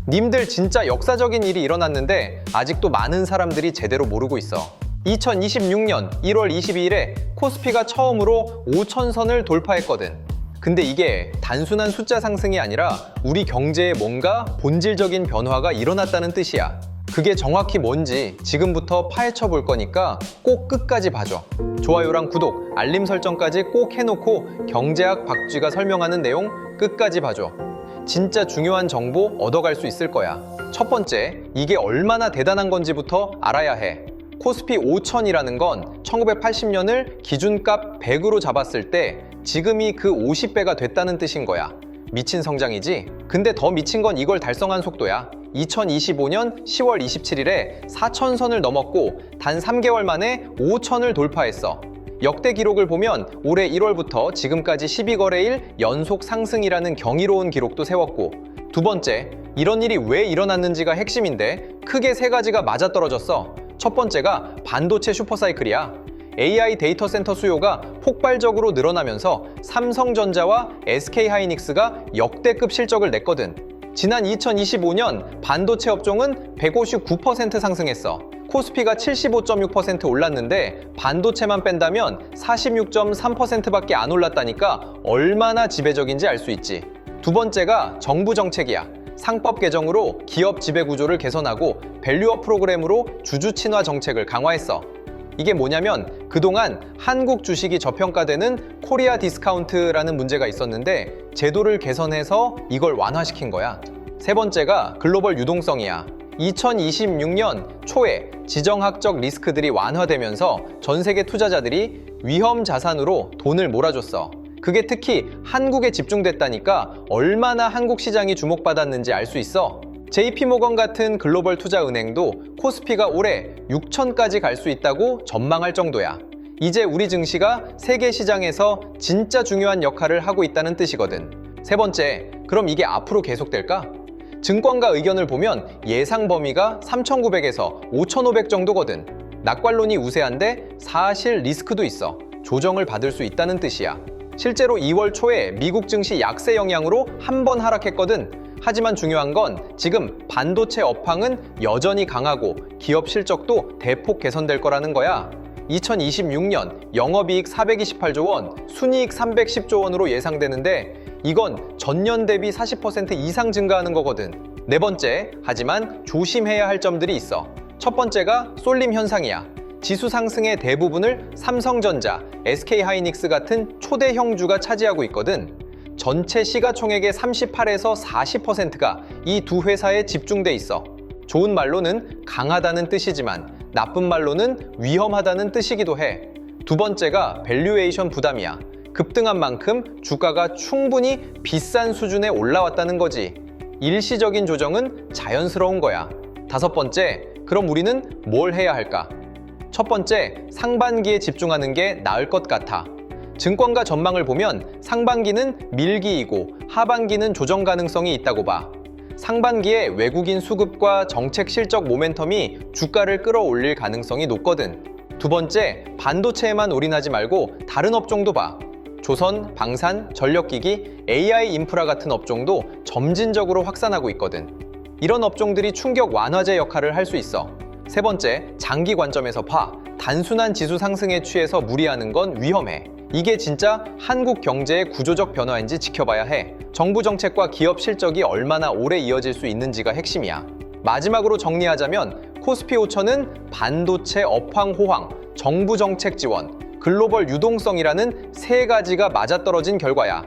님들 진짜 역사적인 일이 일어났는데 아직도 많은 사람들이 제대로 모르고 있어. 2026년 1월 22일에 코스피가 처음으로 5,000선을 돌파했거든. 근데 이게 단순한 숫자 상승이 아니라 우리 경제에 뭔가 본질적인 변화가 일어났다는 뜻이야. 그게 정확히 뭔지 지금부터 파헤쳐 볼 거니까 꼭 끝까지 봐줘. 좋아요랑 구독, 알림 설정까지 꼭 해놓고 경제학 박쥐가 설명하는 내용 끝까지 봐줘. 진짜 중요한 정보 얻어갈 수 있을 거야. 첫 번째, 이게 얼마나 대단한 건지부터 알아야 해. 코스피 5000이라는 건 1980년을 기준값 100으로 잡았을 때 지금이 그 50배가 됐다는 뜻인 거야. 미친 성장이지? 근데 더 미친 건 이걸 달성한 속도야. 2025년 10월 27일에 4000선을 넘었고 단 3개월 만에 5000을 돌파했어. 역대 기록을 보면 올해 1월부터 지금까지 12거래일 연속 상승이라는 경이로운 기록도 세웠고, 두 번째, 이런 일이 왜 일어났는지가 핵심인데 크게 세 가지가 맞아떨어졌어. 첫 번째가 반도체 슈퍼사이클이야. AI 데이터 센터 수요가 폭발적으로 늘어나면서 삼성전자와 SK하이닉스가 역대급 실적을 냈거든. 지난 2025년 반도체 업종은 159% 상승했어. 코스피가 75.6% 올랐는데 반도체만 뺀다면 46.3%밖에 안 올랐다니까 얼마나 지배적인지 알 수 있지. 두 번째가 정부 정책이야. 상법 개정으로 기업 지배 구조를 개선하고 밸류업 프로그램으로 주주 친화 정책을 강화했어. 이게 뭐냐면 그동안 한국 주식이 저평가되는 코리아 디스카운트라는 문제가 있었는데 제도를 개선해서 이걸 완화시킨 거야. 세 번째가 글로벌 유동성이야. 2026년 초에 지정학적 리스크들이 완화되면서 전 세계 투자자들이 위험 자산으로 돈을 몰아줬어. 그게 특히 한국에 집중됐다니까 얼마나 한국 시장이 주목받았는지 알 수 있어. JP모건 같은 글로벌 투자은행도 코스피가 올해 6,000까지 갈 수 있다고 전망할 정도야. 이제 우리 증시가 세계 시장에서 진짜 중요한 역할을 하고 있다는 뜻이거든. 세 번째, 그럼 이게 앞으로 계속될까? 증권가 의견을 보면 예상 범위가 3,900에서 5,500 정도거든. 낙관론이 우세한데 사실 리스크도 있어. 조정을 받을 수 있다는 뜻이야. 실제로 2월 초에 미국 증시 약세 영향으로 한 번 하락했거든. 하지만 중요한 건 지금 반도체 업황은 여전히 강하고 기업 실적도 대폭 개선될 거라는 거야. 2026년 영업이익 428조 원, 순이익 310조 원으로 예상되는데 이건 전년 대비 40% 이상 증가하는 거거든. 네 번째, 하지만 조심해야 할 점들이 있어. 첫 번째가 쏠림 현상이야. 지수 상승의 대부분을 삼성전자, SK하이닉스 같은 초대 형주가 차지하고 있거든. 전체 시가총액의 38에서 40%가 이 두 회사에 집중돼 있어. 좋은 말로는 강하다는 뜻이지만 나쁜 말로는 위험하다는 뜻이기도 해. 두 번째가 밸류에이션 부담이야. 급등한 만큼 주가가 충분히 비싼 수준에 올라왔다는 거지. 일시적인 조정은 자연스러운 거야. 다섯 번째, 그럼 우리는 뭘 해야 할까? 첫 번째, 상반기에 집중하는 게 나을 것 같아. 증권가 전망을 보면 상반기는 밀기이고 하반기는 조정 가능성이 있다고 봐. 상반기에 외국인 수급과 정책 실적 모멘텀이 주가를 끌어올릴 가능성이 높거든. 두 번째, 반도체에만 올인하지 말고 다른 업종도 봐. 조선, 방산, 전력기기, AI 인프라 같은 업종도 점진적으로 확산하고 있거든. 이런 업종들이 충격 완화제 역할을 할 수 있어. 세 번째, 장기 관점에서 봐. 단순한 지수 상승에 취해서 무리하는 건 위험해. 이게 진짜 한국 경제의 구조적 변화인지 지켜봐야 해. 정부 정책과 기업 실적이 얼마나 오래 이어질 수 있는지가 핵심이야. 마지막으로 정리하자면 코스피 5천은 반도체 업황 호황, 정부 정책 지원, 글로벌 유동성이라는 세 가지가 맞아떨어진 결과야.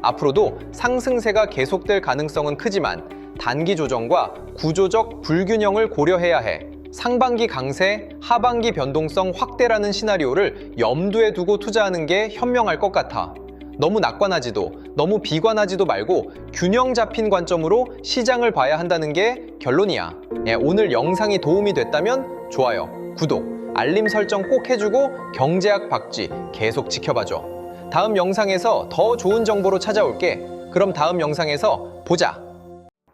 앞으로도 상승세가 계속될 가능성은 크지만 단기 조정과 구조적 불균형을 고려해야 해. 상반기 강세, 하반기 변동성 확대라는 시나리오를 염두에 두고 투자하는 게 현명할 것 같아. 너무 낙관하지도, 너무 비관하지도 말고 균형 잡힌 관점으로 시장을 봐야 한다는 게 결론이야. 오늘 영상이 도움이 됐다면 좋아요, 구독, 알림 설정 꼭 해주고 경제학 박쥐 계속 지켜봐줘. 다음 영상에서 더 좋은 정보로 찾아올게. 그럼 다음 영상에서 보자.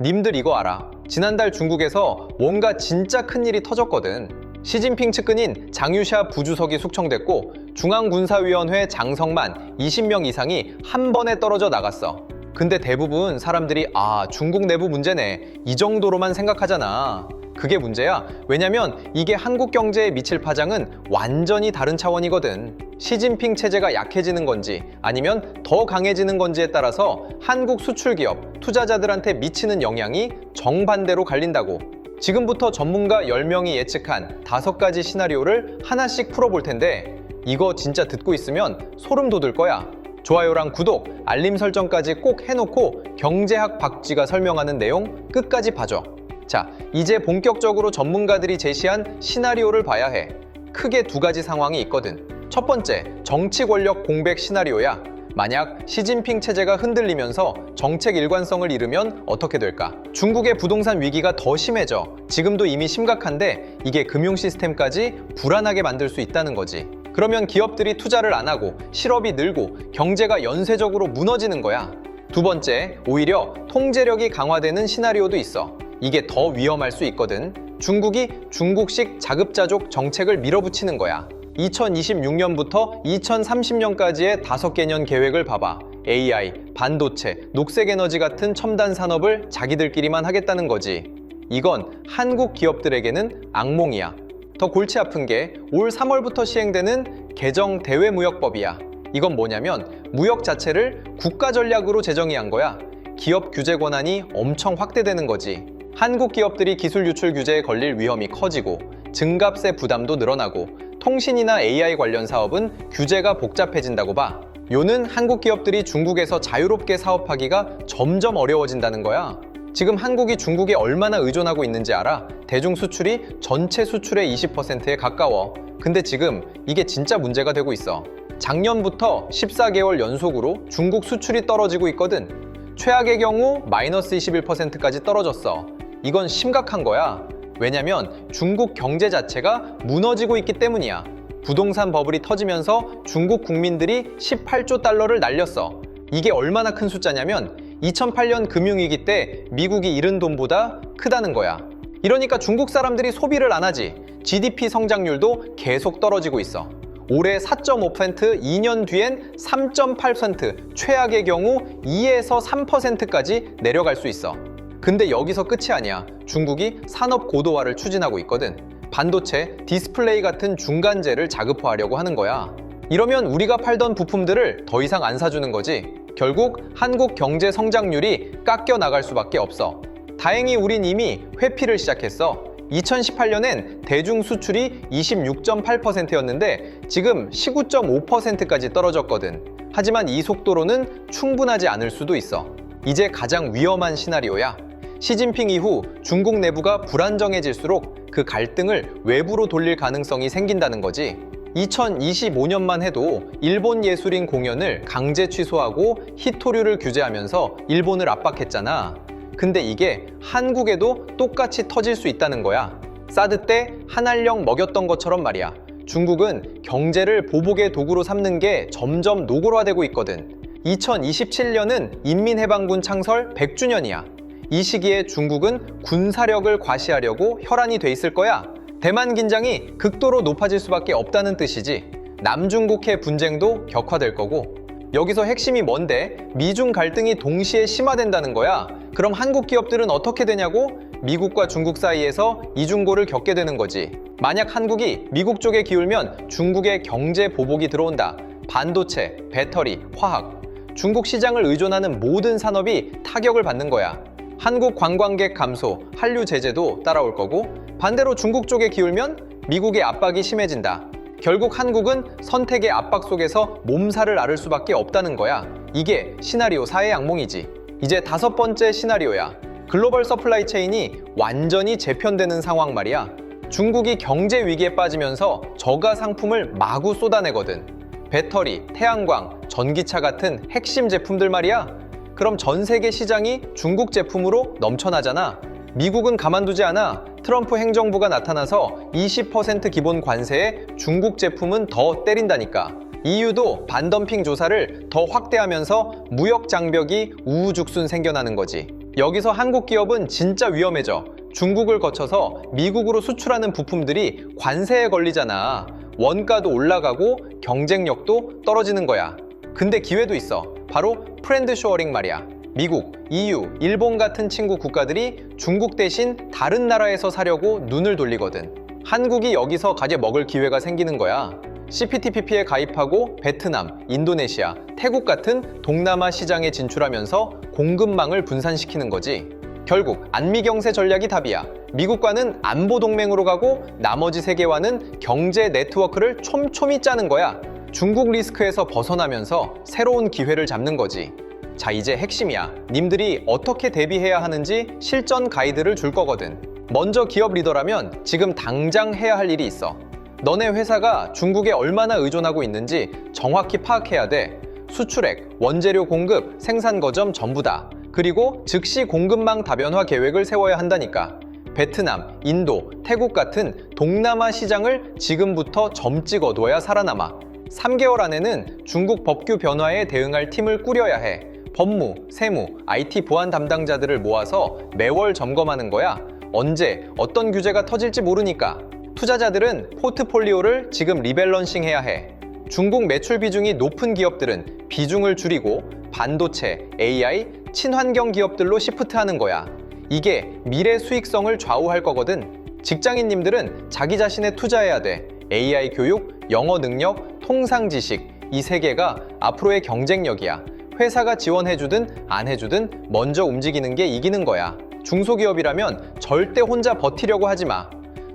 님들 이거 알아? 지난달 중국에서 뭔가 진짜 큰일이 터졌거든. 시진핑 측근인 장유샤 부주석이 숙청됐고 중앙군사위원회 장성만 20명 이상이 한 번에 떨어져 나갔어. 근데 대부분 사람들이 중국 내부 문제네 이 정도로만 생각하잖아. 그게 문제야. 왜냐면 이게 한국 경제에 미칠 파장은 완전히 다른 차원이거든. 시진핑 체제가 약해지는 건지 아니면 더 강해지는 건지에 따라서 한국 수출 기업, 투자자들한테 미치는 영향이 정반대로 갈린다고. 지금부터 전문가 10명이 예측한 5가지 시나리오를 하나씩 풀어볼 텐데 이거 진짜 듣고 있으면 소름 돋을 거야. 좋아요랑 구독, 알림 설정까지 꼭 해놓고 경제학 박쥐가 설명하는 내용 끝까지 봐줘. 자, 이제 본격적으로 전문가들이 제시한 시나리오를 봐야 해. 크게 2가지 상황이 있거든. 첫 번째, 정치 권력 공백 시나리오야. 만약 시진핑 체제가 흔들리면서 정책 일관성을 잃으면 어떻게 될까? 중국의 부동산 위기가 더 심해져. 지금도 이미 심각한데 이게 금융 시스템까지 불안하게 만들 수 있다는 거지. 그러면 기업들이 투자를 안 하고 실업이 늘고 경제가 연쇄적으로 무너지는 거야. 두 번째, 오히려 통제력이 강화되는 시나리오도 있어. 이게 더 위험할 수 있거든. 중국이 중국식 자급자족 정책을 밀어붙이는 거야. 2026년부터 2030년까지의 5개년 계획을 봐봐. AI, 반도체, 녹색에너지 같은 첨단 산업을 자기들끼리만 하겠다는 거지. 이건 한국 기업들에게는 악몽이야. 더 골치 아픈 게 올 3월부터 시행되는 개정 대외무역법이야. 이건 뭐냐면 무역 자체를 국가 전략으로 제정의한 거야. 기업 규제 권한이 엄청 확대되는 거지. 한국 기업들이 기술 유출 규제에 걸릴 위험이 커지고 증갑세 부담도 늘어나고 통신이나 AI 관련 사업은 규제가 복잡해진다고 봐. 요는 한국 기업들이 중국에서 자유롭게 사업하기가 점점 어려워진다는 거야. 지금 한국이 중국에 얼마나 의존하고 있는지 알아? 대중 수출이 전체 수출의 20%에 가까워. 근데 지금 이게 진짜 문제가 되고 있어. 작년부터 14개월 연속으로 중국 수출이 떨어지고 있거든. 최악의 경우 마이너스 21%까지 떨어졌어. 이건 심각한 거야. 왜냐면 중국 경제 자체가 무너지고 있기 때문이야. 부동산 버블이 터지면서 중국 국민들이 18조 달러를 날렸어. 이게 얼마나 큰 숫자냐면 2008년 금융위기 때 미국이 잃은 돈보다 크다는 거야. 이러니까 중국 사람들이 소비를 안 하지. GDP 성장률도 계속 떨어지고 있어. 올해 4.5%, 2년 뒤엔 3.8%, 최악의 경우 2에서 3%까지 내려갈 수 있어. 근데 여기서 끝이 아니야. 중국이 산업 고도화를 추진하고 있거든. 반도체, 디스플레이 같은 중간재를 자급화하려고 하는 거야. 이러면 우리가 팔던 부품들을 더 이상 안 사주는 거지. 결국 한국 경제 성장률이 깎여 나갈 수밖에 없어. 다행히 우린 이미 회피를 시작했어. 2018년엔 대중 수출이 26.8%였는데 지금 19.5%까지 떨어졌거든. 하지만 이 속도로는 충분하지 않을 수도 있어. 이제 가장 위험한 시나리오야. 시진핑 이후 중국 내부가 불안정해질수록 그 갈등을 외부로 돌릴 가능성이 생긴다는 거지. 2025년만 해도 일본 예술인 공연을 강제 취소하고 히토류를 규제하면서 일본을 압박했잖아. 근데 이게 한국에도 똑같이 터질 수 있다는 거야. 사드 때 한알령 먹였던 것처럼 말이야. 중국은 경제를 보복의 도구로 삼는 게 점점 노골화되고 있거든. 2027년은 인민해방군 창설 100주년이야. 이 시기에 중국은 군사력을 과시하려고 혈안이 돼 있을 거야. 대만 긴장이 극도로 높아질 수밖에 없다는 뜻이지. 남중국해 분쟁도 격화될 거고. 여기서 핵심이 뭔데? 미중 갈등이 동시에 심화된다는 거야. 그럼 한국 기업들은 어떻게 되냐고? 미국과 중국 사이에서 이중고를 겪게 되는 거지. 만약 한국이 미국 쪽에 기울면 중국의 경제 보복이 들어온다. 반도체, 배터리, 화학. 중국 시장을 의존하는 모든 산업이 타격을 받는 거야. 한국 관광객 감소, 한류 제재도 따라올 거고, 반대로 중국 쪽에 기울면 미국의 압박이 심해진다. 결국 한국은 선택의 압박 속에서 몸살을 앓을 수밖에 없다는 거야. 이게 시나리오 4의 악몽이지. 이제 5번째 시나리오야. 글로벌 서플라이 체인이 완전히 재편되는 상황 말이야. 중국이 경제 위기에 빠지면서 저가 상품을 마구 쏟아내거든. 배터리, 태양광, 전기차 같은 핵심 제품들 말이야. 그럼 전 세계 시장이 중국 제품으로 넘쳐나잖아. 미국은 가만두지 않아. 트럼프 행정부가 나타나서 20% 기본 관세에 중국 제품은 더 때린다니까. EU도 반덤핑 조사를 더 확대하면서 무역 장벽이 우후죽순 생겨나는 거지. 여기서 한국 기업은 진짜 위험해져. 중국을 거쳐서 미국으로 수출하는 부품들이 관세에 걸리잖아. 원가도 올라가고 경쟁력도 떨어지는 거야. 근데 기회도 있어. 바로 프렌드 쇼어링 말이야. 미국, EU, 일본 같은 친구 국가들이 중국 대신 다른 나라에서 사려고 눈을 돌리거든. 한국이 여기서 가게 먹을 기회가 생기는 거야. CPTPP에 가입하고 베트남, 인도네시아, 태국 같은 동남아 시장에 진출하면서 공급망을 분산시키는 거지. 결국 안미경세 전략이 답이야. 미국과는 안보 동맹으로 가고 나머지 세계와는 경제 네트워크를 촘촘히 짜는 거야. 중국 리스크에서 벗어나면서 새로운 기회를 잡는 거지. 자, 이제 핵심이야. 님들이 어떻게 대비해야 하는지 실전 가이드를 줄 거거든. 먼저 기업 리더라면 지금 당장 해야 할 일이 있어. 너네 회사가 중국에 얼마나 의존하고 있는지 정확히 파악해야 돼. 수출액, 원재료 공급, 생산 거점 전부 다. 그리고 즉시 공급망 다변화 계획을 세워야 한다니까. 베트남, 인도, 태국 같은 동남아 시장을 지금부터 점 찍어둬야 살아남아. 3개월 안에는 중국 법규 변화에 대응할 팀을 꾸려야 해. 법무, 세무, IT 보안 담당자들을 모아서 매월 점검하는 거야. 언제, 어떤 규제가 터질지 모르니까. 투자자들은 포트폴리오를 지금 리밸런싱 해야 해. 중국 매출 비중이 높은 기업들은 비중을 줄이고 반도체, AI, 친환경 기업들로 시프트하는 거야. 이게 미래 수익성을 좌우할 거거든. 직장인님들은 자기 자신에 투자해야 돼. AI 교육, 영어 능력, 통상 지식, 이 세 개가 앞으로의 경쟁력이야. 회사가 지원해주든 안 해주든 먼저 움직이는 게 이기는 거야. 중소기업이라면 절대 혼자 버티려고 하지 마.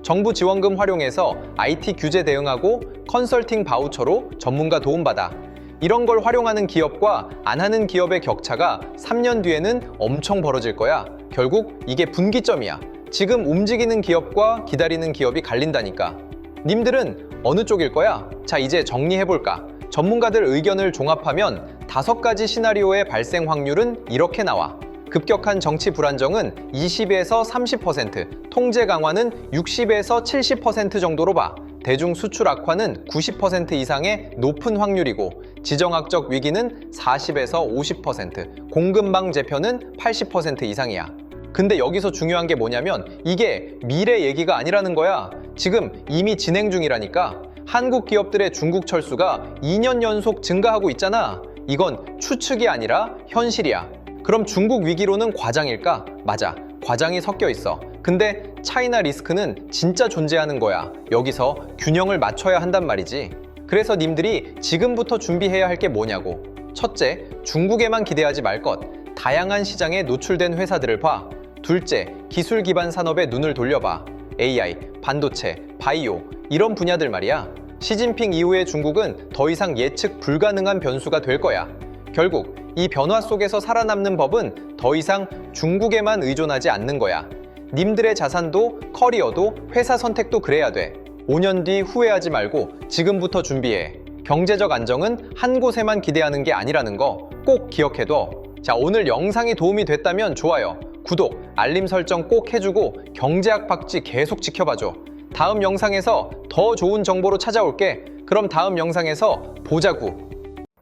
정부 지원금 활용해서 IT 규제 대응하고 컨설팅 바우처로 전문가 도움받아. 이런 걸 활용하는 기업과 안 하는 기업의 격차가 3년 뒤에는 엄청 벌어질 거야. 결국 이게 분기점이야. 지금 움직이는 기업과 기다리는 기업이 갈린다니까. 님들은 어느 쪽일 거야? 자, 이제 정리해볼까? 전문가들 의견을 종합하면 5가지 시나리오의 발생 확률은 이렇게 나와. 급격한 정치 불안정은 20에서 30%, 통제 강화는 60에서 70% 정도로 봐. 대중 수출 악화는 90% 이상의 높은 확률이고, 지정학적 위기는 40에서 50%, 공급망 재편은 80% 이상이야. 근데 여기서 중요한 게 뭐냐면 이게 미래 얘기가 아니라는 거야. 지금 이미 진행 중이라니까. 한국 기업들의 중국 철수가 2년 연속 증가하고 있잖아. 이건 추측이 아니라 현실이야. 그럼 중국 위기로는 과장일까? 맞아. 과장이 섞여 있어. 근데 차이나 리스크는 진짜 존재하는 거야. 여기서 균형을 맞춰야 한단 말이지. 그래서 님들이 지금부터 준비해야 할 게 뭐냐고. 첫째, 중국에만 기대하지 말 것. 다양한 시장에 노출된 회사들을 봐. 둘째, 기술 기반 산업에 눈을 돌려봐. AI, 반도체, 바이오 이런 분야들 말이야. 시진핑 이후의 중국은 더 이상 예측 불가능한 변수가 될 거야. 결국 이 변화 속에서 살아남는 법은 더 이상 중국에만 의존하지 않는 거야. 님들의 자산도 커리어도 회사 선택도 그래야 돼. 5년 뒤 후회하지 말고 지금부터 준비해. 경제적 안정은 한 곳에만 기대하는 게 아니라는 거 꼭 기억해둬. 자, 오늘 영상이 도움이 됐다면 좋아요, 구독, 알림 설정 꼭 해주고 경제학 박쥐 계속 지켜봐줘. 다음 영상에서 더 좋은 정보로 찾아올게. 그럼 다음 영상에서 보자구.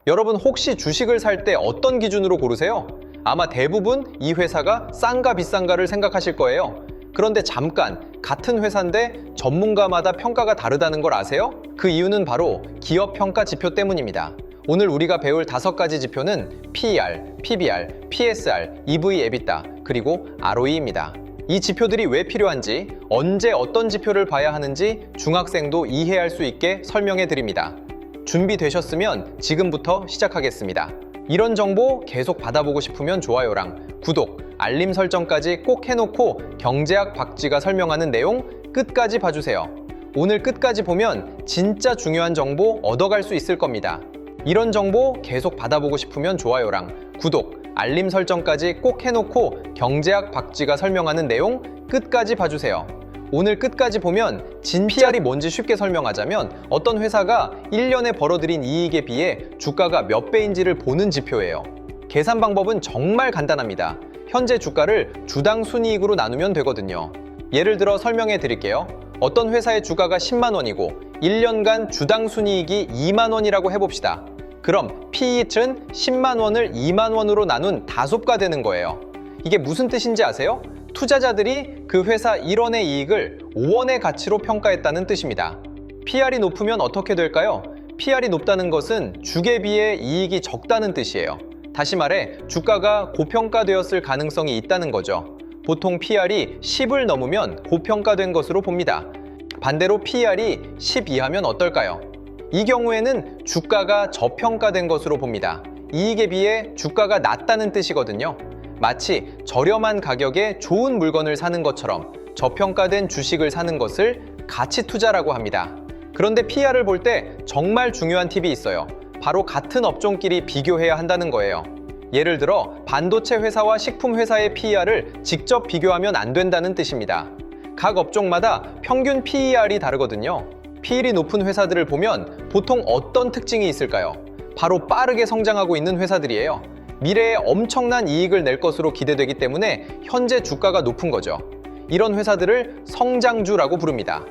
여러분 혹시 주식을 살 때 어떤 기준으로 고르세요? 아마 대부분 이 회사가 싼가 비싼가를 생각하실 거예요. 그런데 잠깐, 같은 회사인데 전문가마다 평가가 다르다는 걸 아세요? 그 이유는 바로 기업 평가 지표 때문입니다. 오늘 우리가 배울 5가지 지표는 PER, PBR, PSR, EV/EBITDA, 그리고 ROE입니다. 이 지표들이 왜 필요한지, 언제 어떤 지표를 봐야 하는지 중학생도 이해할 수 있게 설명해 드립니다. 준비되셨으면 지금부터 시작하겠습니다. 이런 정보 계속 받아보고 싶으면 좋아요랑 구독, 알림 설정까지 꼭 해놓고 경제학 박쥐가 설명하는 내용 끝까지 봐주세요. 오늘 끝까지 보면 진짜 중요한 정보 얻어갈 수 있을 겁니다. 이런 정보 계속 받아보고 싶으면 좋아요랑 구독, 알림 설정까지 꼭 해놓고 경제학 박쥐가 설명하는 내용 끝까지 봐주세요. 오늘 끝까지 보면 PR이 뭔지 쉽게 설명하자면 어떤 회사가 1년에 벌어들인 이익에 비해 주가가 몇 배인지를 보는 지표예요. 계산 방법은 정말 간단합니다. 현재 주가를 주당 순이익으로 나누면 되거든요. 예를 들어 설명해 드릴게요. 어떤 회사의 주가가 10만 원이고 1년간 주당 순이익이 2만 원이라고 해봅시다. 그럼 PE는 10만 원을 2만 원으로 나눈 다소가 되는 거예요. 이게 무슨 뜻인지 아세요? 투자자들이 그 회사 1원의 이익을 5원의 가치로 평가했다는 뜻입니다. PR이 높으면 어떻게 될까요? PR이 높다는 것은 주에 비해 이익이 적다는 뜻이에요. 다시 말해 주가가 고평가되었을 가능성이 있다는 거죠. 보통 PR이 10을 넘으면 고평가된 것으로 봅니다. 반대로 PR이 10 이하면 어떨까요? 이 경우에는 주가가 저평가된 것으로 봅니다. 이익에 비해 주가가 낮다는 뜻이거든요. 마치 저렴한 가격에 좋은 물건을 사는 것처럼 저평가된 주식을 사는 것을 가치 투자라고 합니다. 그런데 PR을 볼 때 정말 중요한 팁이 있어요. 바로 같은 업종끼리 비교해야 한다는 거예요. 예를 들어 반도체 회사와 식품 회사의 PER을 직접 비교하면 안 된다는 뜻입니다. 각 업종마다 평균 PER이 다르거든요. PER이 높은 회사들을 보면 보통 어떤 특징이 있을까요? 바로 빠르게 성장하고 있는 회사들이에요. 미래에 엄청난 이익을 낼 것으로 기대되기 때문에 현재 주가가 높은 거죠. 이런 회사들을 성장주라고 부릅니다.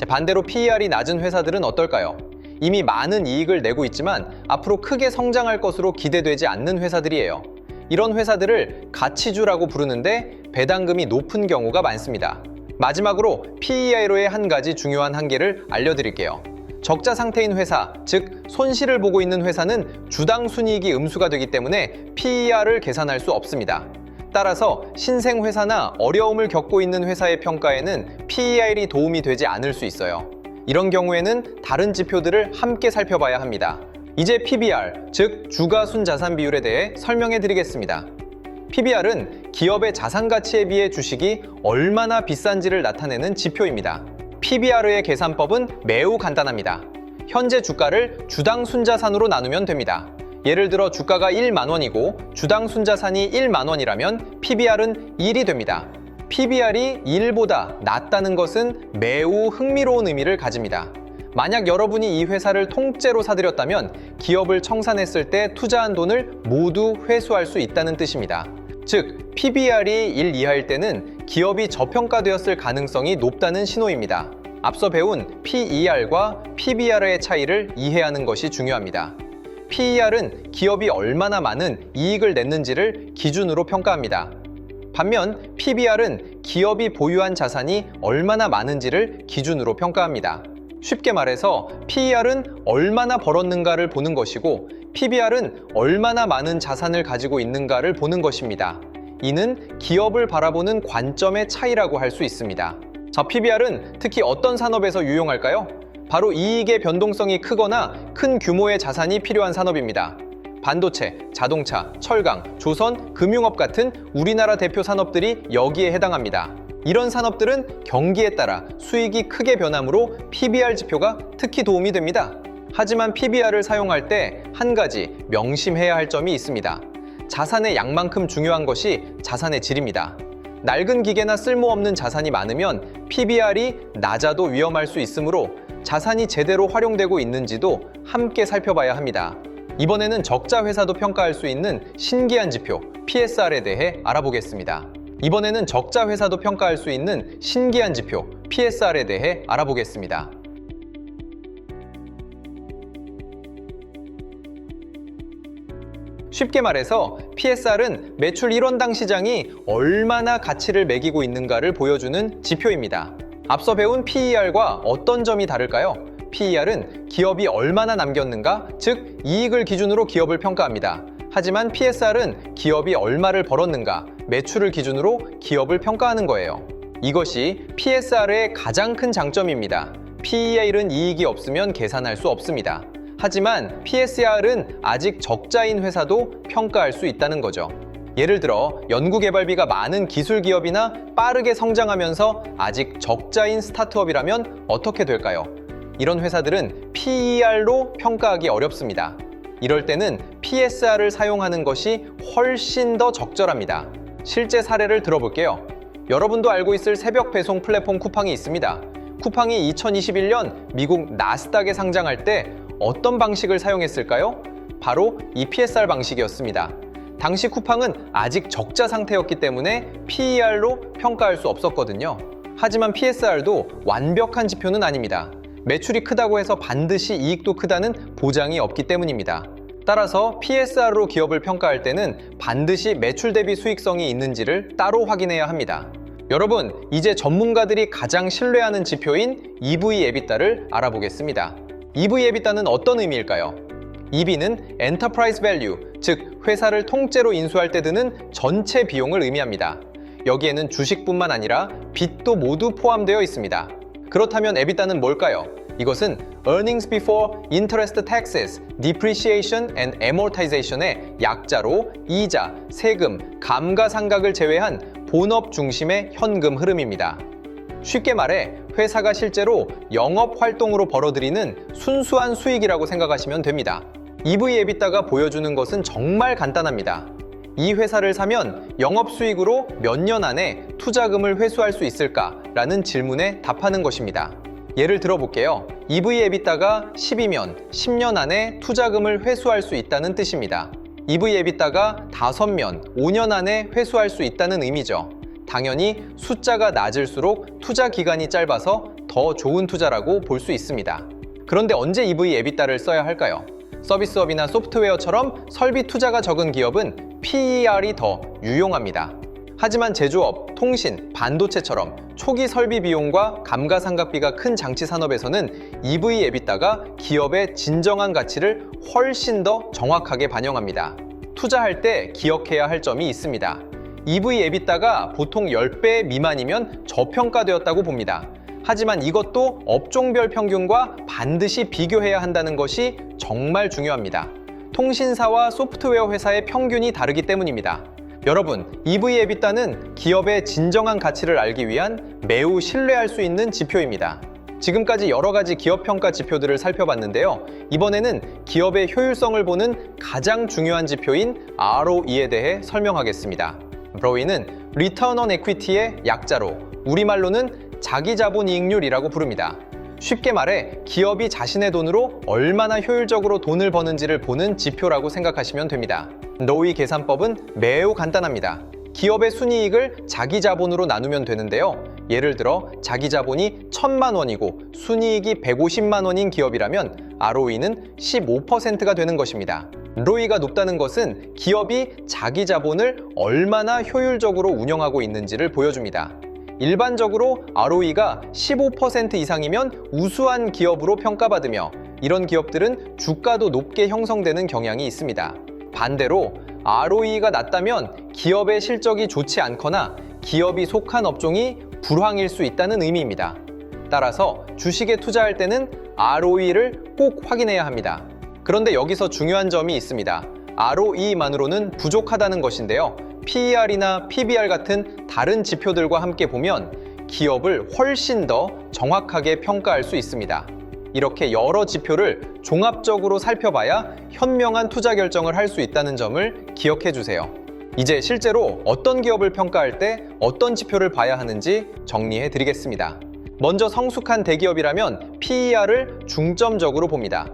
반대로 PER이 낮은 회사들은 어떨까요? 이미 많은 이익을 내고 있지만 앞으로 크게 성장할 것으로 기대되지 않는 회사들이에요. 이런 회사들을 가치주라고 부르는데 배당금이 높은 경우가 많습니다. 마지막으로 PER의 한 가지 중요한 한계를 알려드릴게요. 적자 상태인 회사, 즉 손실을 보고 있는 회사는 주당 순이익이 음수가 되기 때문에 PER을 계산할 수 없습니다. 따라서 신생 회사나 어려움을 겪고 있는 회사의 평가에는 PER이 도움이 되지 않을 수 있어요. 이런 경우에는 다른 지표들을 함께 살펴봐야 합니다. 이제 PBR, 즉 주가순자산 비율에 대해 설명해 드리겠습니다. PBR은 기업의 자산 가치에 비해 주식이 얼마나 비싼지를 나타내는 지표입니다. PBR의 계산법은 매우 간단합니다. 현재 주가를 주당 순자산으로 나누면 됩니다. 예를 들어 주가가 1만 원이고 주당 순자산이 1만 원이라면 PBR은 1이 됩니다. PBR이 1보다 낮다는 것은 매우 흥미로운 의미를 가집니다. 만약 여러분이 이 회사를 통째로 사들였다면 기업을 청산했을 때 투자한 돈을 모두 회수할 수 있다는 뜻입니다. 즉, PBR이 1 이하일 때는 기업이 저평가되었을 가능성이 높다는 신호입니다. 앞서 배운 PER과 PBR의 차이를 이해하는 것이 중요합니다. PER은 기업이 얼마나 많은 이익을 냈는지를 기준으로 평가합니다. 반면 PBR은 기업이 보유한 자산이 얼마나 많은지를 기준으로 평가합니다. 쉽게 말해서 PER은 얼마나 벌었는가를 보는 것이고 PBR은 얼마나 많은 자산을 가지고 있는가를 보는 것입니다. 이는 기업을 바라보는 관점의 차이라고 할 수 있습니다. PBR은 특히 어떤 산업에서 유용할까요? 바로 이익의 변동성이 크거나 큰 규모의 자산이 필요한 산업입니다. 반도체, 자동차, 철강, 조선, 금융업 같은 우리나라 대표 산업들이 여기에 해당합니다. 이런 산업들은 경기에 따라 수익이 크게 변하므로 PBR 지표가 특히 도움이 됩니다. 하지만 PBR을 사용할 때 한 가지 명심해야 할 점이 있습니다. 자산의 양만큼 중요한 것이 자산의 질입니다. 낡은 기계나 쓸모없는 자산이 많으면 PBR이 낮아도 위험할 수 있으므로 자산이 제대로 활용되고 있는지도 함께 살펴봐야 합니다. 이번에는 적자 회사도 평가할 수 있는 신기한 지표 PSR에 대해 알아보겠습니다. 이번에는 적자 회사도 평가할 수 있는 신기한 지표 PSR에 대해 알아보겠습니다. 쉽게 말해서 PSR은 매출 1원당 시장이 얼마나 가치를 매기고 있는가를 보여주는 지표입니다. 앞서 배운 PER과 어떤 점이 다를까요? PER은 기업이 얼마나 남겼는가, 즉 이익을 기준으로 기업을 평가합니다. 하지만 PSR은 기업이 얼마를 벌었는가, 매출을 기준으로 기업을 평가하는 거예요. 이것이 PSR의 가장 큰 장점입니다. PER은 이익이 없으면 계산할 수 없습니다. 하지만 PSR은 아직 적자인 회사도 평가할 수 있다는 거죠. 예를 들어 연구개발비가 많은 기술 기업이나 빠르게 성장하면서 아직 적자인 스타트업이라면 어떻게 될까요? 이런 회사들은 PER로 평가하기 어렵습니다. 이럴 때는 PSR을 사용하는 것이 훨씬 더 적절합니다. 실제 사례를 들어볼게요. 여러분도 알고 있을 새벽 배송 플랫폼 쿠팡이 있습니다. 쿠팡이 2021년 미국 나스닥에 상장할 때 어떤 방식을 사용했을까요? 바로 이 PSR 방식이었습니다. 당시 쿠팡은 아직 적자 상태였기 때문에 PER로 평가할 수 없었거든요. 하지만 PSR도 완벽한 지표는 아닙니다. 매출이 크다고 해서 반드시 이익도 크다는 보장이 없기 때문입니다. 따라서 PSR로 기업을 평가할 때는 반드시 매출 대비 수익성이 있는지를 따로 확인해야 합니다. 여러분, 이제 전문가들이 가장 신뢰하는 지표인 EV/EBITDA를 알아보겠습니다. EV/EBITDA는 어떤 의미일까요? EV는 Enterprise Value, 즉 회사를 통째로 인수할 때 드는 전체 비용을 의미합니다. 여기에는 주식뿐만 아니라 빚도 모두 포함되어 있습니다. 그렇다면 EBITDA는 뭘까요? 이것은 Earnings Before Interest Taxes, Depreciation and Amortization의 약자로 이자, 세금, 감가상각을 제외한 본업 중심의 현금 흐름입니다. 쉽게 말해 회사가 실제로 영업 활동으로 벌어들이는 순수한 수익이라고 생각하시면 됩니다. EV/EBITDA가 보여주는 것은 정말 간단합니다. 이 회사를 사면 영업 수익으로 몇 년 안에 투자금을 회수할 수 있을까라는 질문에 답하는 것입니다. 예를 들어볼게요. EV/EBITDA가 10이면 10년 안에 투자금을 회수할 수 있다는 뜻입니다. EV/EBITDA가 5면 5년 안에 회수할 수 있다는 의미죠. 당연히 숫자가 낮을수록 투자 기간이 짧아서 더 좋은 투자라고 볼 수 있습니다. 그런데 언제 EV/EBITDA를 써야 할까요? 서비스업이나 소프트웨어처럼 설비 투자가 적은 기업은 PER이 더 유용합니다. 하지만 제조업, 통신, 반도체처럼 초기 설비 비용과 감가상각비가 큰 장치 산업에서는 EV/EBITDA가 기업의 진정한 가치를 훨씬 더 정확하게 반영합니다. 투자할 때 기억해야 할 점이 있습니다. EV/EBITDA가 보통 10배 미만이면 저평가되었다고 봅니다. 하지만 이것도 업종별 평균과 반드시 비교해야 한다는 것이 정말 중요합니다. 통신사와 소프트웨어 회사의 평균이 다르기 때문입니다. 여러분, EV/EBITDA는 기업의 진정한 가치를 알기 위한 매우 신뢰할 수 있는 지표입니다. 지금까지 여러 가지 기업 평가 지표들을 살펴봤는데요. 이번에는 기업의 효율성을 보는 가장 중요한 지표인 ROE에 대해 설명하겠습니다. ROE는 Return on Equity의 약자로 우리말로는 자기자본이익률이라고 부릅니다. 쉽게 말해 기업이 자신의 돈으로 얼마나 효율적으로 돈을 버는지를 보는 지표라고 생각하시면 됩니다. ROE 계산법은 매우 간단합니다. 기업의 순이익을 자기 자본으로 나누면 되는데요. 예를 들어 자기 자본이 1,000만 원이고 순이익이 150만 원인 기업이라면 ROE는 15%가 되는 것입니다. ROE가 높다는 것은 기업이 자기 자본을 얼마나 효율적으로 운영하고 있는지를 보여줍니다. 일반적으로 ROE가 15% 이상이면 우수한 기업으로 평가받으며 이런 기업들은 주가도 높게 형성되는 경향이 있습니다. 반대로 ROE가 낮다면 기업의 실적이 좋지 않거나 기업이 속한 업종이 불황일 수 있다는 의미입니다. 따라서 주식에 투자할 때는 ROE를 꼭 확인해야 합니다. 그런데 여기서 중요한 점이 있습니다. ROE만으로는 부족하다는 것인데요. PER이나 PBR 같은 다른 지표들과 함께 보면 기업을 훨씬 더 정확하게 평가할 수 있습니다. 이렇게 여러 지표를 종합적으로 살펴봐야 현명한 투자 결정을 할 수 있다는 점을 기억해 주세요. 이제 실제로 어떤 기업을 평가할 때 어떤 지표를 봐야 하는지 정리해 드리겠습니다. 먼저 성숙한 대기업이라면 PER을 중점적으로 봅니다.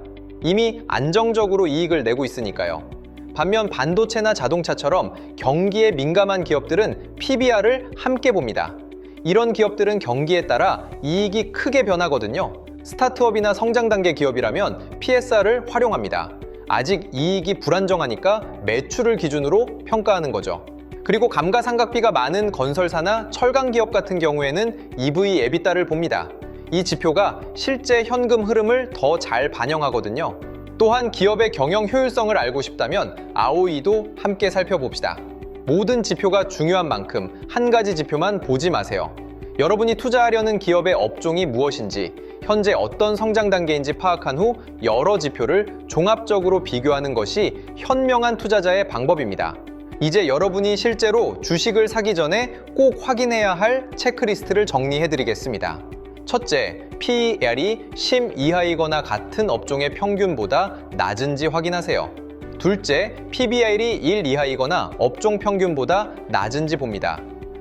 이미 안정적으로 이익을 내고 있으니까요. 반면 반도체나 자동차처럼 경기에 민감한 기업들은 PBR을 함께 봅니다. 이런 기업들은 경기에 따라 이익이 크게 변하거든요. 스타트업이나 성장 단계 기업이라면 PSR을 활용합니다. 아직 이익이 불안정하니까 매출을 기준으로 평가하는 거죠. 그리고 감가상각비가 많은 건설사나 철강 기업 같은 경우에는 EV/EBITDA를 봅니다. 이 지표가 실제 현금 흐름을 더 잘 반영하거든요. 또한 기업의 경영 효율성을 알고 싶다면 ROE도 함께 살펴봅시다. 모든 지표가 중요한 만큼 한 가지 지표만 보지 마세요. 여러분이 투자하려는 기업의 업종이 무엇인지, 현재 어떤 성장 단계인지 파악한 후 여러 지표를 종합적으로 비교하는 것이 현명한 투자자의 방법입니다. 이제 여러분이 실제로 주식을 사기 전에 꼭 확인해야 할 체크리스트를 정리해 드리겠습니다. 첫째, PER이 10 이하이거나 같은 업종의 평균보다 낮은지 확인하세요. 둘째, PBR이 1 이하이거나 업종 평균보다 낮은지 봅니다.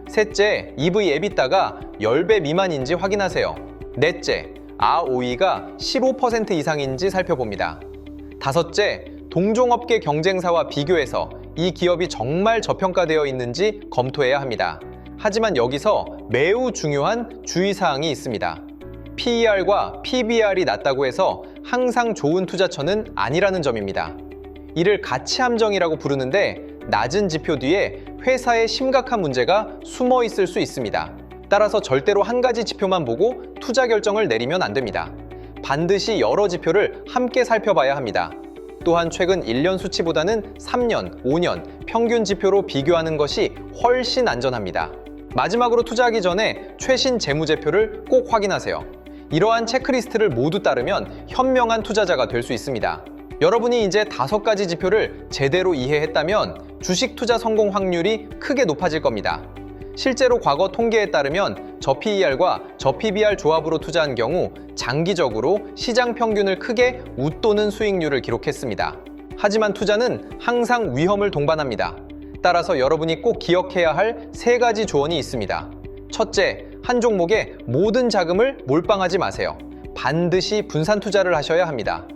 셋째, EV/EBITDA가 10배 미만인지 확인하세요. 넷째, ROE가 15% 이상인지 살펴봅니다. 다섯째, 동종업계 경쟁사와 비교해서 이 기업이 정말 저평가되어 있는지 검토해야 합니다. 하지만 여기서 매우 중요한 주의사항이 있습니다. PER과 PBR이 낮다고 해서 항상 좋은 투자처는 아니라는 점입니다. 이를 가치 함정이라고 부르는데 낮은 지표 뒤에 회사의 심각한 문제가 숨어 있을 수 있습니다. 따라서 절대로 한 가지 지표만 보고 투자 결정을 내리면 안 됩니다. 반드시 여러 지표를 함께 살펴봐야 합니다. 또한 최근 1년 수치보다는 3년, 5년 평균 지표로 비교하는 것이 훨씬 안전합니다. 마지막으로 투자하기 전에 최신 재무제표를 꼭 확인하세요. 이러한 체크리스트를 모두 따르면 현명한 투자자가 될 수 있습니다. 여러분이 이제 5가지 지표를 제대로 이해했다면 주식 투자 성공 확률이 크게 높아질 겁니다. 실제로 과거 통계에 따르면 저-PER과 저-PBR 조합으로 투자한 경우 장기적으로 시장 평균을 크게 웃도는 수익률을 기록했습니다. 하지만 투자는 항상 위험을 동반합니다. 따라서 여러분이 꼭 기억해야 할 3가지 조언이 있습니다. 첫째, 한 종목에 모든 자금을 몰빵하지 마세요. 반드시 분산 투자를 하셔야 합니다.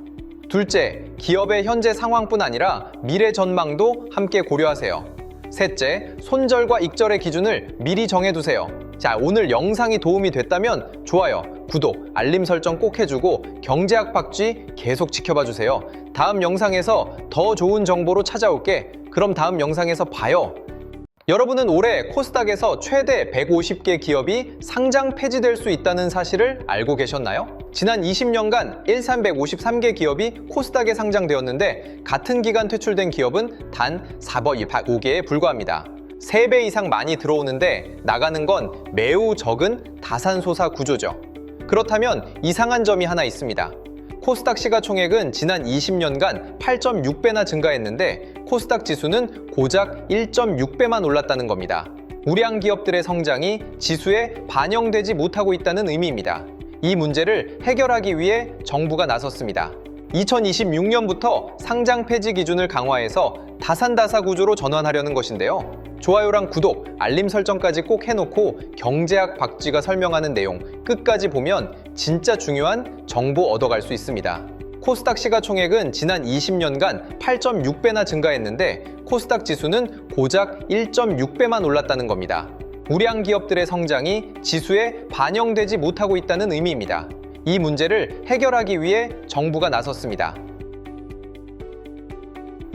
둘째, 기업의 현재 상황뿐 아니라 미래 전망도 함께 고려하세요. 셋째, 손절과 익절의 기준을 미리 정해두세요. 자, 오늘 영상이 도움이 됐다면 좋아요, 구독, 알림 설정 꼭 해주고 경제학 박쥐 계속 지켜봐 주세요. 다음 영상에서 더 좋은 정보로 찾아올게. 그럼 다음 영상에서 봐요. 여러분은 올해 코스닥에서 최대 150개 기업이 상장 폐지될 수 있다는 사실을 알고 계셨나요? 지난 20년간 1,353개 기업이 코스닥에 상장되었는데 같은 기간 퇴출된 기업은 단 405개에 불과합니다. 3배 이상 많이 들어오는데 나가는 건 매우 적은 다산소사 구조죠. 그렇다면 이상한 점이 하나 있습니다. 코스닥 시가총액은 지난 20년간 8.6배나 증가했는데 코스닥 지수는 고작 1.6배만 올랐다는 겁니다. 우량 기업들의 성장이 지수에 반영되지 못하고 있다는 의미입니다. 이 문제를 해결하기 위해 정부가 나섰습니다. 2026년부터 상장 폐지 기준을 강화해서 다산다사 구조로 전환하려는 것인데요. 좋아요랑 구독, 알림 설정까지 꼭 해놓고 경제학 박쥐가 설명하는 내용 끝까지 보면 진짜 중요한 정보 얻어갈 수 있습니다. 코스닥 시가총액은 지난 20년간 8.6배나 증가했는데 코스닥 지수는 고작 1.6배만 올랐다는 겁니다. 우량 기업들의 성장이 지수에 반영되지 못하고 있다는 의미입니다. 이 문제를 해결하기 위해 정부가 나섰습니다.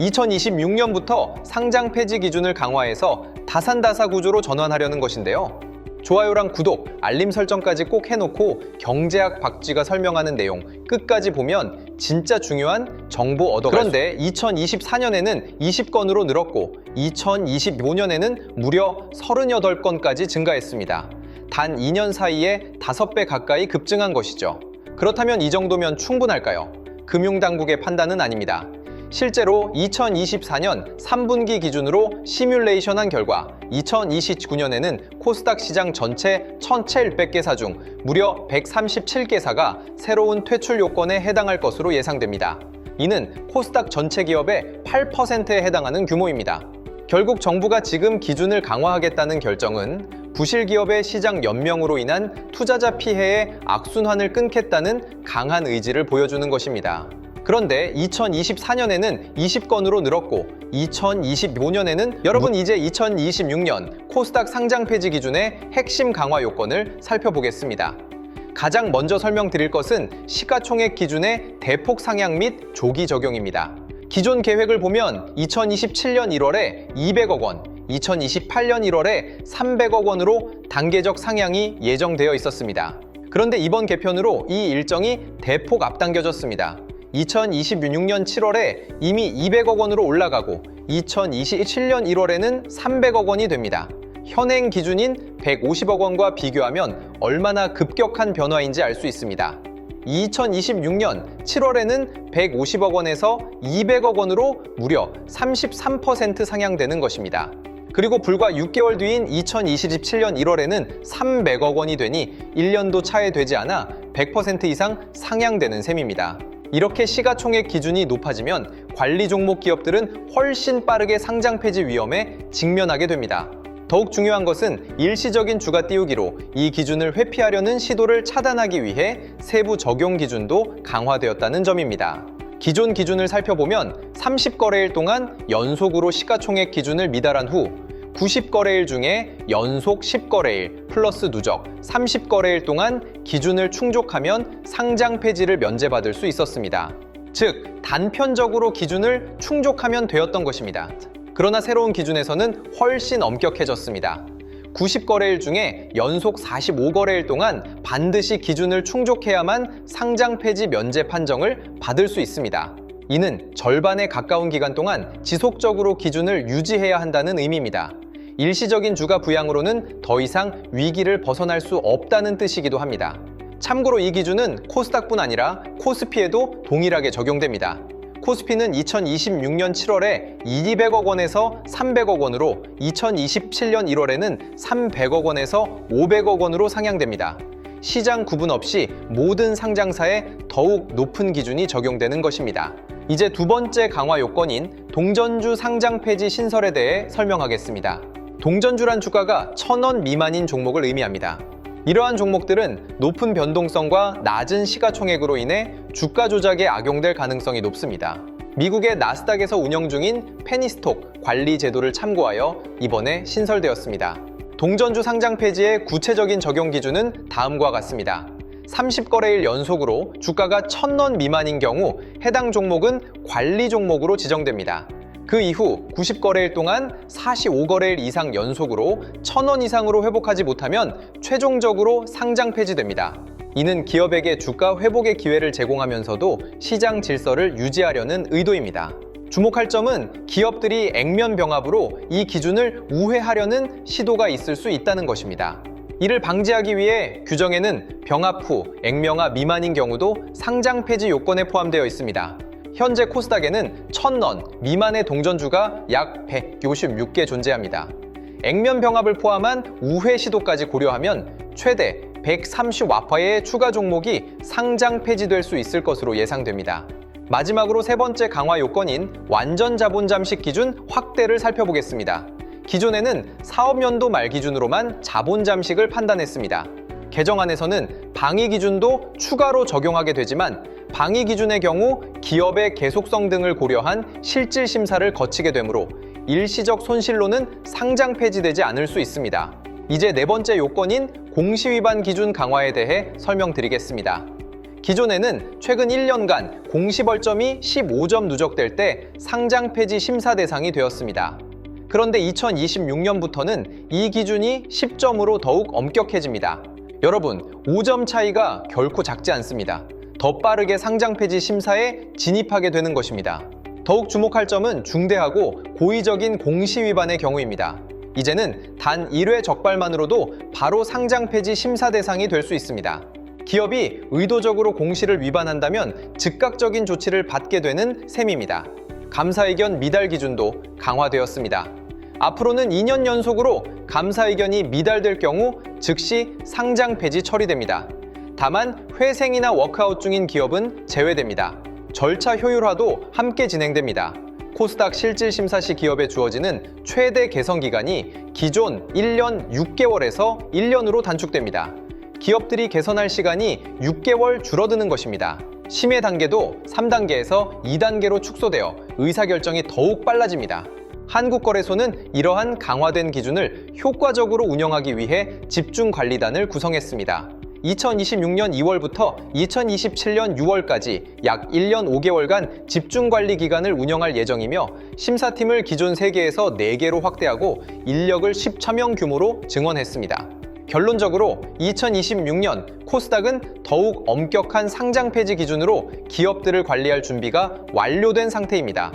2026년부터 상장 폐지 기준을 강화해서 다산다사 구조로 전환하려는 것인데요. 좋아요랑 구독, 알림 설정까지 꼭 해놓고 경제학 박쥐가 설명하는 내용 끝까지 보면 진짜 중요한 정보 얻어갈 수 있습니다. 그런데 2024년에는 20건으로 늘었고 2025년에는 무려 38건까지 증가했습니다. 단 2년 사이에 5배 가까이 급증한 것이죠. 그렇다면 이 정도면 충분할까요? 금융당국의 판단은 아닙니다. 실제로 2024년 3분기 기준으로 시뮬레이션한 결과 2029년에는 코스닥 시장 전체 1,700개사 중 무려 137개사가 새로운 퇴출 요건에 해당할 것으로 예상됩니다. 이는 코스닥 전체 기업의 8%에 해당하는 규모입니다. 결국 정부가 지금 기준을 강화하겠다는 결정은 부실 기업의 시장 연명으로 인한 투자자 피해의 악순환을 끊겠다는 강한 의지를 보여주는 것입니다. 그런데 2024년에는 20건으로 늘었고 2025년에는 여러분 이제 2026년 코스닥 상장 폐지 기준의 핵심 강화 요건을 살펴보겠습니다. 가장 먼저 설명드릴 것은 시가총액 기준의 대폭 상향 및 조기 적용입니다. 기존 계획을 보면 2027년 1월에 200억 원, 2028년 1월에 300억 원으로 단계적 상향이 예정되어 있었습니다. 그런데 이번 개편으로 이 일정이 대폭 앞당겨졌습니다. 2026년 7월에 이미 200억 원으로 올라가고 2027년 1월에는 300억 원이 됩니다. 현행 기준인 150억 원과 비교하면 얼마나 급격한 변화인지 알 수 있습니다. 2026년 7월에는 150억 원에서 200억 원으로 무려 33% 상향되는 것입니다. 그리고 불과 6개월 뒤인 2027년 1월에는 300억 원이 되니 1년도 차에 되지 않아 100% 이상 상향되는 셈입니다. 이렇게 시가총액 기준이 높아지면 관리 종목 기업들은 훨씬 빠르게 상장 폐지 위험에 직면하게 됩니다. 더욱 중요한 것은 일시적인 주가 띄우기로 이 기준을 회피하려는 시도를 차단하기 위해 세부 적용 기준도 강화되었다는 점입니다. 기존 기준을 살펴보면 30거래일 동안 연속으로 시가총액 기준을 미달한 후 90거래일 중에 연속 10거래일 플러스 누적 30거래일 동안 기준을 충족하면 상장 폐지를 면제받을 수 있었습니다. 즉, 단편적으로 기준을 충족하면 되었던 것입니다. 그러나 새로운 기준에서는 훨씬 엄격해졌습니다. 90거래일 중에 연속 45거래일 동안 반드시 기준을 충족해야만 상장 폐지 면제 판정을 받을 수 있습니다. 이는 절반에 가까운 기간 동안 지속적으로 기준을 유지해야 한다는 의미입니다. 일시적인 주가 부양으로는 더 이상 위기를 벗어날 수 없다는 뜻이기도 합니다. 참고로 이 기준은 코스닥뿐 아니라 코스피에도 동일하게 적용됩니다. 코스피는 2026년 7월에 200억 원에서 300억 원으로 2027년 1월에는 300억 원에서 500억 원으로 상향됩니다. 시장 구분 없이 모든 상장사에 더욱 높은 기준이 적용되는 것입니다. 이제 두 번째 강화 요건인 동전주 상장 폐지 신설에 대해 설명하겠습니다. 동전주란 주가가 1,000원 미만인 종목을 의미합니다. 이러한 종목들은 높은 변동성과 낮은 시가총액으로 인해 주가 조작에 악용될 가능성이 높습니다. 미국의 나스닥에서 운영 중인 페니스톡 관리 제도를 참고하여 이번에 신설되었습니다. 동전주 상장 폐지의 구체적인 적용 기준은 다음과 같습니다. 30거래일 연속으로 주가가 1,000원 미만인 경우 해당 종목은 관리 종목으로 지정됩니다. 그 이후 90거래일 동안 45거래일 이상 연속으로 1,000원 이상으로 회복하지 못하면 최종적으로 상장 폐지됩니다. 이는 기업에게 주가 회복의 기회를 제공하면서도 시장 질서를 유지하려는 의도입니다. 주목할 점은 기업들이 액면 병합으로 이 기준을 우회하려는 시도가 있을 수 있다는 것입니다. 이를 방지하기 위해 규정에는 병합 후 액면화 미만인 경우도 상장 폐지 요건에 포함되어 있습니다. 현재 코스닥에는 1,000원 미만의 동전주가 약 156개 존재합니다. 액면 병합을 포함한 우회 시도까지 고려하면 최대 130와파의 추가 종목이 상장 폐지될 수 있을 것으로 예상됩니다. 마지막으로 세 번째 강화 요건인 완전 자본 잠식 기준 확대를 살펴보겠습니다. 기존에는 사업연도 말 기준으로만 자본 잠식을 판단했습니다. 개정안에서는 방위 기준도 추가로 적용하게 되지만 방위 기준의 경우 기업의 계속성 등을 고려한 실질 심사를 거치게 되므로 일시적 손실로는 상장 폐지되지 않을 수 있습니다. 이제 네 번째 요건인 공시위반 기준 강화에 대해 설명드리겠습니다. 기존에는 최근 1년간 공시벌점이 15점 누적될 때 상장 폐지 심사 대상이 되었습니다. 그런데 2026년부터는 이 기준이 10점으로 더욱 엄격해집니다. 여러분, 5점 차이가 결코 작지 않습니다. 더 빠르게 상장 폐지 심사에 진입하게 되는 것입니다. 더욱 주목할 점은 중대하고 고의적인 공시 위반의 경우입니다. 이제는 단 1회 적발만으로도 바로 상장 폐지 심사 대상이 될 수 있습니다. 기업이 의도적으로 공시를 위반한다면 즉각적인 조치를 받게 되는 셈입니다. 감사의견 미달 기준도 강화되었습니다. 앞으로는 2년 연속으로 감사의견이 미달될 경우 즉시 상장 폐지 처리됩니다. 다만 회생이나 워크아웃 중인 기업은 제외됩니다. 절차 효율화도 함께 진행됩니다. 코스닥 실질심사 시 기업에 주어지는 최대 개선 기간이 기존 1년 6개월에서 1년으로 단축됩니다. 기업들이 개선할 시간이 6개월 줄어드는 것입니다. 심해 단계도 3단계에서 2단계로 축소되어 의사결정이 더욱 빨라집니다. 한국거래소는 이러한 강화된 기준을 효과적으로 운영하기 위해 집중관리단을 구성했습니다. 2026년 2월부터 2027년 6월까지 약 1년 5개월간 집중관리 기간을 운영할 예정이며 심사팀을 기존 3개에서 4개로 확대하고 인력을 10,000명 규모로 증원했습니다. 결론적으로 2026년 코스닥은 더욱 엄격한 상장 폐지 기준으로 기업들을 관리할 준비가 완료된 상태입니다.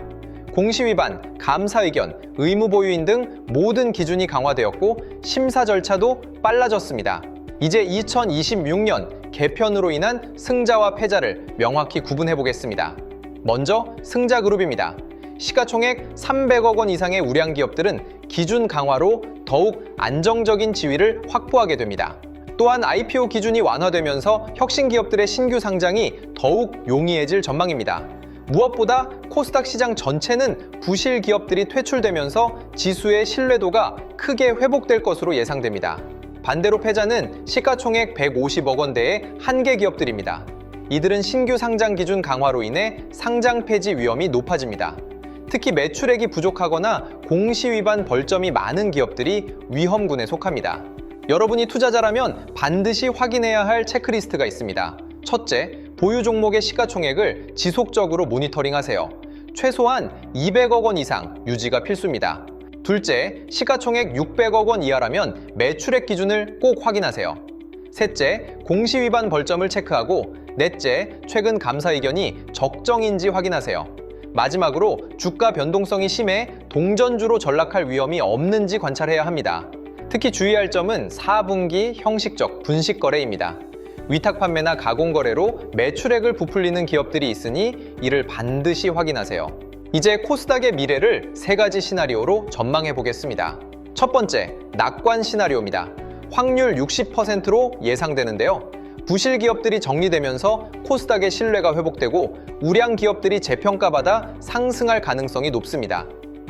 공시위반, 감사의견, 의무보유인 등 모든 기준이 강화되었고 심사 절차도 빨라졌습니다. 이제 2026년 개편으로 인한 승자와 패자를 명확히 구분해 보겠습니다. 먼저 승자그룹입니다. 시가총액 300억 원 이상의 우량 기업들은 기준 강화로 더욱 안정적인 지위를 확보하게 됩니다. 또한 IPO 기준이 완화되면서 혁신 기업들의 신규 상장이 더욱 용이해질 전망입니다. 무엇보다 코스닥 시장 전체는 부실 기업들이 퇴출되면서 지수의 신뢰도가 크게 회복될 것으로 예상됩니다. 반대로 패자는 시가총액 150억 원대의 한계 기업들입니다. 이들은 신규 상장 기준 강화로 인해 상장 폐지 위험이 높아집니다. 특히 매출액이 부족하거나 공시 위반 벌점이 많은 기업들이 위험군에 속합니다. 여러분이 투자자라면 반드시 확인해야 할 체크리스트가 있습니다. 첫째, 보유 종목의 시가총액을 지속적으로 모니터링하세요. 최소한 200억 원 이상 유지가 필수입니다. 둘째, 시가총액 600억 원 이하라면 매출액 기준을 꼭 확인하세요. 셋째, 공시 위반 벌점을 체크하고 넷째, 최근 감사 의견이 적정인지 확인하세요. 마지막으로 주가 변동성이 심해 동전주로 전락할 위험이 없는지 관찰해야 합니다. 특히 주의할 점은 4분기 형식적 분식 거래입니다. 위탁 판매나 가공 거래로 매출액을 부풀리는 기업들이 있으니 이를 반드시 확인하세요. 이제 코스닥의 미래를 3가지 시나리오로 전망해 보겠습니다. 첫 번째, 낙관 시나리오입니다. 확률 60%로 예상되는데요. 부실 기업들이 정리되면서 코스닥의 신뢰가 회복되고 우량 기업들이 재평가받아 상승할 가능성이 높습니다.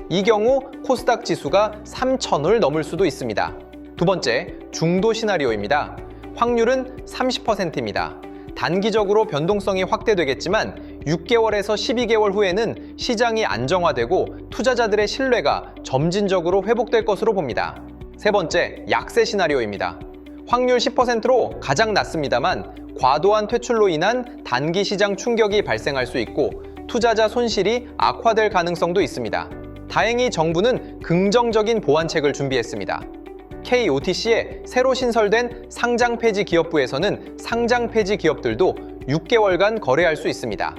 이 경우 코스닥 지수가 3,000을 넘을 수도 있습니다. 두 번째, 중도 시나리오입니다. 확률은 30%입니다. 단기적으로 변동성이 확대되겠지만 6개월에서 12개월 후에는 시장이 안정화되고 투자자들의 신뢰가 점진적으로 회복될 것으로 봅니다. 세 번째, 약세 시나리오입니다. 확률 10%로 가장 낮습니다만 과도한 퇴출로 인한 단기 시장 충격이 발생할 수 있고 투자자 손실이 악화될 가능성도 있습니다. 다행히 정부는 긍정적인 보완책을 준비했습니다. KOTC의 새로 신설된 상장 폐지 기업부에서는 상장 폐지 기업들도 6개월간 거래할 수 있습니다.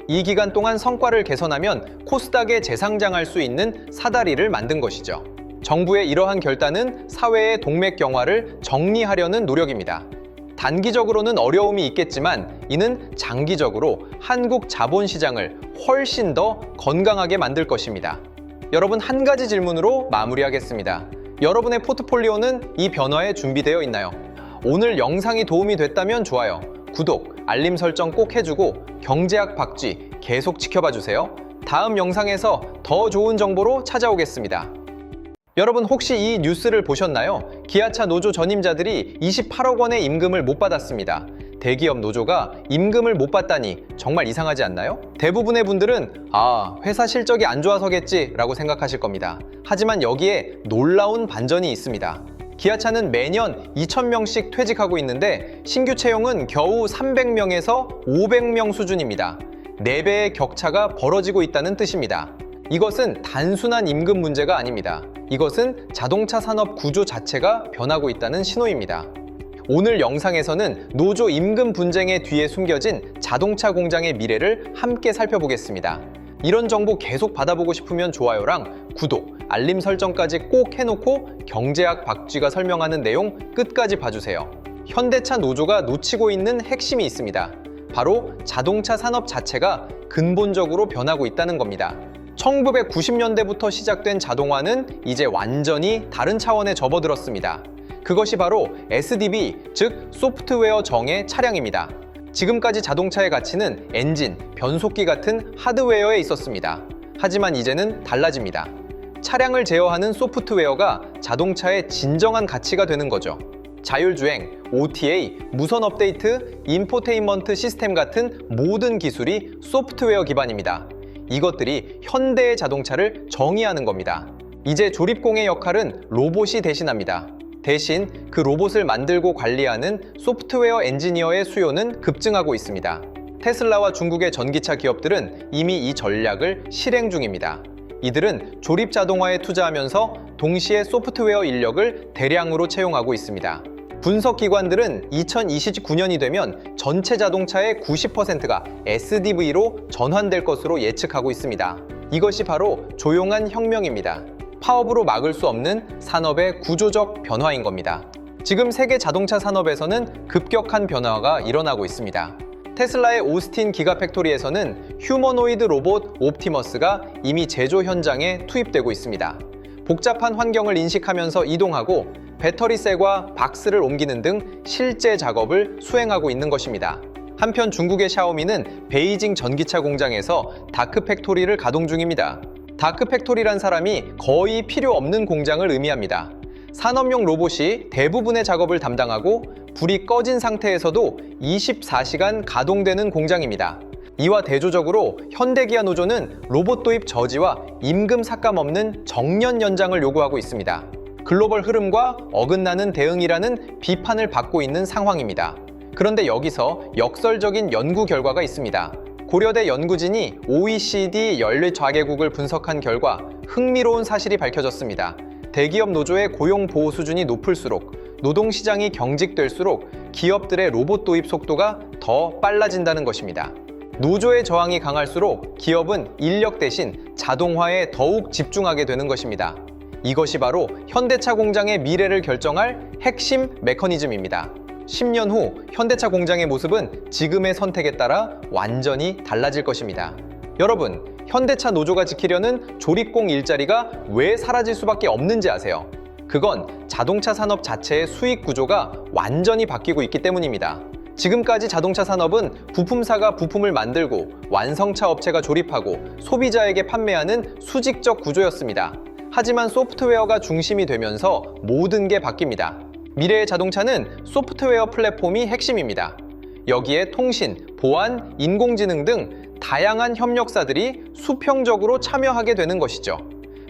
이 기간 동안 성과를 개선하면 코스닥에 재상장할 수 있는 사다리를 만든 것이죠. 정부의 이러한 결단은 사회의 동맥 경화를 정리하려는 노력입니다. 단기적으로는 어려움이 있겠지만 이는 장기적으로 한국 자본시장을 훨씬 더 건강하게 만들 것입니다. 여러분, 한 가지 질문으로 마무리하겠습니다. 여러분의 포트폴리오는 이 변화에 준비되어 있나요? 오늘 영상이 도움이 됐다면 좋아요, 구독, 알림 설정 꼭 해주고 경제학 박쥐 계속 지켜봐 주세요. 다음 영상에서 더 좋은 정보로 찾아오겠습니다. 여러분, 혹시 이 뉴스를 보셨나요? 기아차 노조 전임자들이 28억 원의 임금을 못 받았습니다. 대기업 노조가 임금을 못 받다니 정말 이상하지 않나요? 대부분의 분들은 회사 실적이 안 좋아서겠지 라고 생각하실 겁니다. 하지만 여기에 놀라운 반전이 있습니다. 기아차는 매년 2,000명씩 퇴직하고 있는데 신규 채용은 겨우 300명에서 500명 수준입니다. 4배의 격차가 벌어지고 있다는 뜻입니다. 이것은 단순한 임금 문제가 아닙니다. 이것은 자동차 산업 구조 자체가 변하고 있다는 신호입니다. 오늘 영상에서는 노조 임금 분쟁의 뒤에 숨겨진 자동차 공장의 미래를 함께 살펴보겠습니다. 이런 정보 계속 받아보고 싶으면 좋아요랑 구독, 알림 설정까지 꼭 해놓고 경제학 박쥐가 설명하는 내용 끝까지 봐주세요. 현대차 노조가 놓치고 있는 핵심이 있습니다. 바로 자동차 산업 자체가 근본적으로 변하고 있다는 겁니다. 1990년대부터 시작된 자동화는 이제 완전히 다른 차원에 접어들었습니다. 그것이 바로 SDV, 즉 소프트웨어 정의 차량입니다. 지금까지 자동차의 가치는 엔진, 변속기 같은 하드웨어에 있었습니다. 하지만 이제는 달라집니다. 차량을 제어하는 소프트웨어가 자동차의 진정한 가치가 되는 거죠. 자율주행, OTA, 무선 업데이트, 인포테인먼트 시스템 같은 모든 기술이 소프트웨어 기반입니다. 이것들이 현대의 자동차를 정의하는 겁니다. 이제 조립공의 역할은 로봇이 대신합니다. 대신 그 로봇을 만들고 관리하는 소프트웨어 엔지니어의 수요는 급증하고 있습니다. 테슬라와 중국의 전기차 기업들은 이미 이 전략을 실행 중입니다. 이들은 조립 자동화에 투자하면서 동시에 소프트웨어 인력을 대량으로 채용하고 있습니다. 분석 기관들은 2029년이 되면 전체 자동차의 90%가 SDV로 전환될 것으로 예측하고 있습니다. 이것이 바로 조용한 혁명입니다. 파업으로 막을 수 없는 산업의 구조적 변화인 겁니다. 지금 세계 자동차 산업에서는 급격한 변화가 일어나고 있습니다. 테슬라의 오스틴 기가팩토리에서는 휴머노이드 로봇 옵티머스가 이미 제조 현장에 투입되고 있습니다. 복잡한 환경을 인식하면서 이동하고 배터리셀과 박스를 옮기는 등 실제 작업을 수행하고 있는 것입니다. 한편 중국의 샤오미는 베이징 전기차 공장에서 다크팩토리를 가동 중입니다. 다크팩토리란 사람이 거의 필요 없는 공장을 의미합니다. 산업용 로봇이 대부분의 작업을 담당하고 불이 꺼진 상태에서도 24시간 가동되는 공장입니다. 이와 대조적으로 현대기아 노조는 로봇 도입 저지와 임금 삭감 없는 정년 연장을 요구하고 있습니다. 글로벌 흐름과 어긋나는 대응이라는 비판을 받고 있는 상황입니다. 그런데 여기서 역설적인 연구 결과가 있습니다. 고려대 연구진이 OECD 14개국을 분석한 결과 흥미로운 사실이 밝혀졌습니다. 대기업 노조의 고용 보호 수준이 높을수록 노동시장이 경직될수록 기업들의 로봇 도입 속도가 더 빨라진다는 것입니다. 노조의 저항이 강할수록 기업은 인력 대신 자동화에 더욱 집중하게 되는 것입니다. 이것이 바로 현대차 공장의 미래를 결정할 핵심 메커니즘입니다. 10년 후 현대차 공장의 모습은 지금의 선택에 따라 완전히 달라질 것입니다. 여러분, 현대차 노조가 지키려는 조립공 일자리가 왜 사라질 수밖에 없는지 아세요? 그건 자동차 산업 자체의 수익 구조가 완전히 바뀌고 있기 때문입니다. 지금까지 자동차 산업은 부품사가 부품을 만들고 완성차 업체가 조립하고 소비자에게 판매하는 수직적 구조였습니다. 하지만 소프트웨어가 중심이 되면서 모든 게 바뀝니다. 미래의 자동차는 소프트웨어 플랫폼이 핵심입니다. 여기에 통신, 보안, 인공지능 등 다양한 협력사들이 수평적으로 참여하게 되는 것이죠.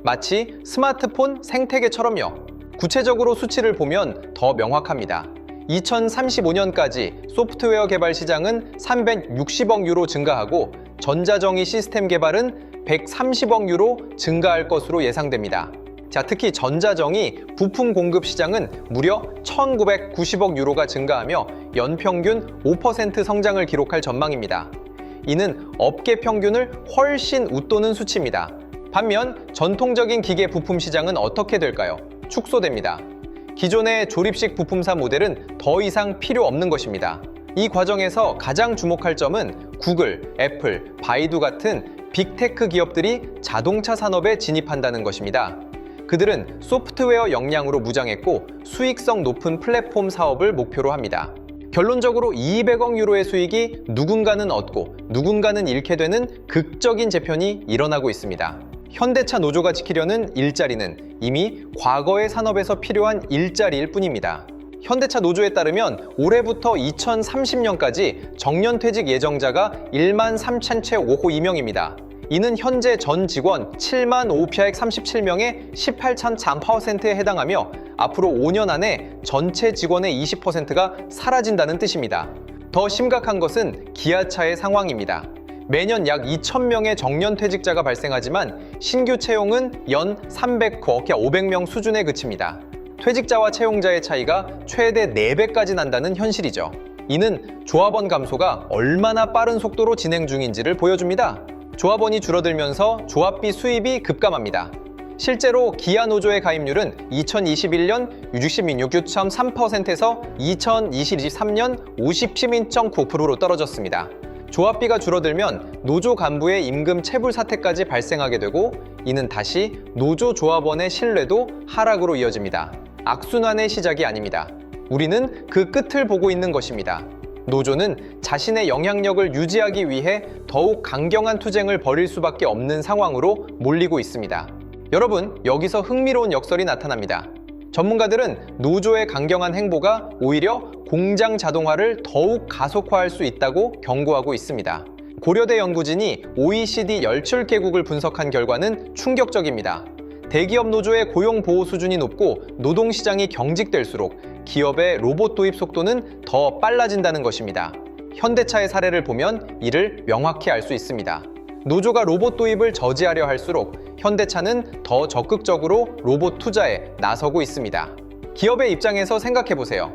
마치 스마트폰 생태계처럼요. 구체적으로 수치를 보면 더 명확합니다. 2035년까지 소프트웨어 개발 시장은 360억 유로 증가하고 전자정의 시스템 개발은 130억 유로 증가할 것으로 예상됩니다. 특히 전자정의 부품 공급 시장은 무려 1990억 유로가 증가하며 연평균 5% 성장을 기록할 전망입니다. 이는 업계 평균을 훨씬 웃도는 수치입니다. 반면 전통적인 기계 부품 시장은 어떻게 될까요? 축소됩니다. 기존의 조립식 부품사 모델은 더 이상 필요 없는 것입니다. 이 과정에서 가장 주목할 점은 구글, 애플, 바이두 같은 빅테크 기업들이 자동차 산업에 진입한다는 것입니다. 그들은 소프트웨어 역량으로 무장했고 수익성 높은 플랫폼 사업을 목표로 합니다. 결론적으로 200억 유로의 수익이 누군가는 얻고 누군가는 잃게 되는 극적인 재편이 일어나고 있습니다. 현대차 노조가 지키려는 일자리는 이미 과거의 산업에서 필요한 일자리일 뿐입니다. 현대차 노조에 따르면 올해부터 2030년까지 정년퇴직 예정자가 1만 3,032명입니다. 이는 현재 전 직원 7만 5,137명의 18.3%에 해당하며 앞으로 5년 안에 전체 직원의 20%가 사라진다는 뜻입니다. 더 심각한 것은 기아차의 상황입니다. 매년 약 2,000명의 정년퇴직자가 발생하지만 신규 채용은 연 300명, 500명 수준에 그칩니다. 퇴직자와 채용자의 차이가 최대 4배까지 난다는 현실이죠. 이는 조합원 감소가 얼마나 빠른 속도로 진행 중인지를 보여줍니다. 조합원이 줄어들면서 조합비 수입이 급감합니다. 실제로 기아 노조의 가입률은 2021년 66.3%에서 2023년 57.9%로 떨어졌습니다. 조합비가 줄어들면 노조 간부의 임금 체불 사태까지 발생하게 되고 이는 다시 노조 조합원의 신뢰도 하락으로 이어집니다. 악순환의 시작이 아닙니다. 우리는 그 끝을 보고 있는 것입니다. 노조는 자신의 영향력을 유지하기 위해 더욱 강경한 투쟁을 벌일 수밖에 없는 상황으로 몰리고 있습니다. 여러분, 여기서 흥미로운 역설이 나타납니다. 전문가들은 노조의 강경한 행보가 오히려 공장 자동화를 더욱 가속화할 수 있다고 경고하고 있습니다. 고려대 연구진이 OECD 열출개국을 분석한 결과는 충격적입니다. 대기업 노조의 고용 보호 수준이 높고 노동시장이 경직될수록 기업의 로봇 도입 속도는 더 빨라진다는 것입니다. 현대차의 사례를 보면 이를 명확히 알 수 있습니다. 노조가 로봇 도입을 저지하려 할수록 현대차는 더 적극적으로 로봇 투자에 나서고 있습니다. 기업의 입장에서 생각해보세요.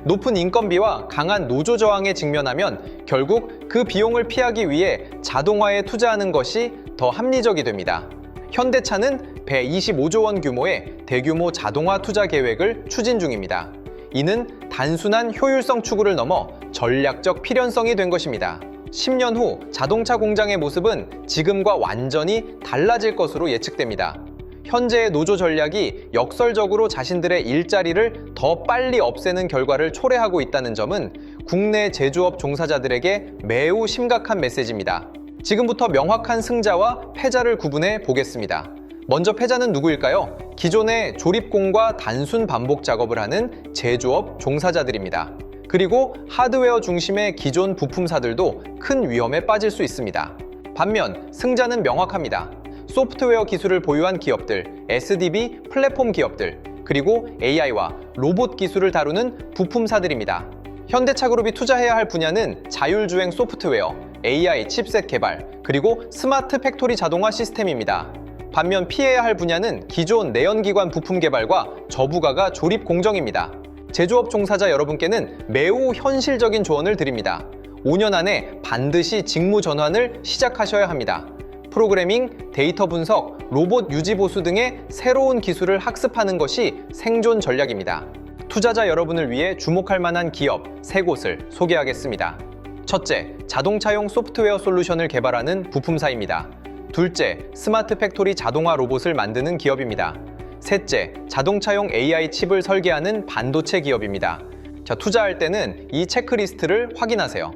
높은 인건비와 강한 노조 저항에 직면하면 결국 그 비용을 피하기 위해 자동화에 투자하는 것이 더 합리적이 됩니다. 현대차는 125조 원 규모의 대규모 자동화 투자 계획을 추진 중입니다. 이는 단순한 효율성 추구를 넘어 전략적 필연성이 된 것입니다. 10년 후 자동차 공장의 모습은 지금과 완전히 달라질 것으로 예측됩니다. 현재의 노조 전략이 역설적으로 자신들의 일자리를 더 빨리 없애는 결과를 초래하고 있다는 점은 국내 제조업 종사자들에게 매우 심각한 메시지입니다. 지금부터 명확한 승자와 패자를 구분해 보겠습니다. 먼저 패자는 누구일까요? 기존의 조립공과 단순 반복 작업을 하는 제조업 종사자들입니다. 그리고 하드웨어 중심의 기존 부품사들도 큰 위험에 빠질 수 있습니다. 반면 승자는 명확합니다. 소프트웨어 기술을 보유한 기업들, SDB 플랫폼 기업들, 그리고 AI와 로봇 기술을 다루는 부품사들입니다. 현대차그룹이 투자해야 할 분야는 자율주행 소프트웨어, AI 칩셋 개발, 그리고 스마트 팩토리 자동화 시스템입니다. 반면 피해야 할 분야는 기존 내연기관 부품 개발과 저부가가 조립 공정입니다. 제조업 종사자 여러분께는 매우 현실적인 조언을 드립니다. 5년 안에 반드시 직무 전환을 시작하셔야 합니다. 프로그래밍, 데이터 분석, 로봇 유지 보수 등의 새로운 기술을 학습하는 것이 생존 전략입니다. 투자자 여러분을 위해 주목할 만한 기업 3곳을 소개하겠습니다. 첫째, 자동차용 소프트웨어 솔루션을 개발하는 부품사입니다. 둘째, 스마트 팩토리 자동화 로봇을 만드는 기업입니다. 셋째, 자동차용 AI 칩을 설계하는 반도체 기업입니다. 자, 투자할 때는 이 체크리스트를 확인하세요.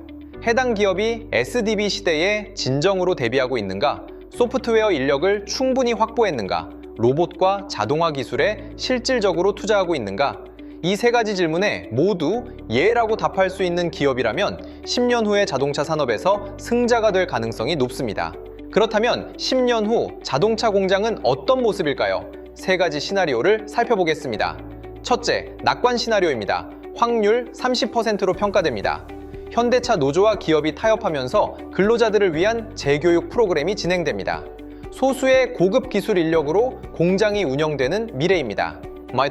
해당 기업이 SDB 시대에 진정으로 대비하고 있는가? 소프트웨어 인력을 충분히 확보했는가? 로봇과 자동화 기술에 실질적으로 투자하고 있는가? 이 3가지 질문에 모두 예라고 답할 수 있는 기업이라면 10년 후의 자동차 산업에서 승자가 될 가능성이 높습니다. 그렇다면 10년 후 자동차 공장은 어떤 모습일까요? 3가지 시나리오를 살펴보겠습니다. 첫째, 낙관 시나리오입니다. 확률 30%로 평가됩니다. 현대차 노조와 기업이 타협하면서 근로자들을 위한 재교육 프로그램이 진행됩니다. 소수의 고급 기술 인력으로 공장이 운영되는 미래입니다.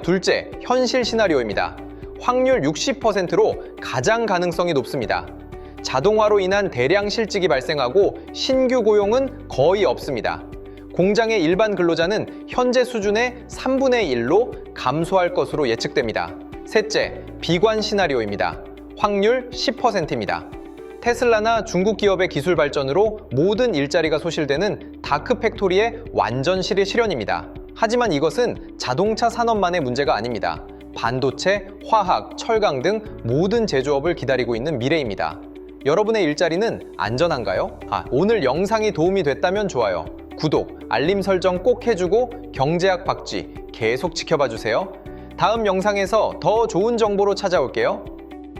둘째, 현실 시나리오입니다. 확률 60%로 가장 가능성이 높습니다. 자동화로 인한 대량 실직이 발생하고 신규 고용은 거의 없습니다. 공장의 일반 근로자는 현재 수준의 3분의 1로 감소할 것으로 예측됩니다. 셋째, 비관 시나리오입니다. 확률 10%입니다. 테슬라나 중국 기업의 기술 발전으로 모든 일자리가 소실되는 다크 팩토리의 완전 실현입니다. 하지만 이것은 자동차 산업만의 문제가 아닙니다. 반도체, 화학, 철강 등 모든 제조업을 기다리고 있는 미래입니다. 여러분의 일자리는 안전한가요? 오늘 영상이 도움이 됐다면 좋아요, 구독, 알림 설정 꼭 해주고 경제학 박쥐 계속 지켜봐 주세요. 다음 영상에서 더 좋은 정보로 찾아올게요.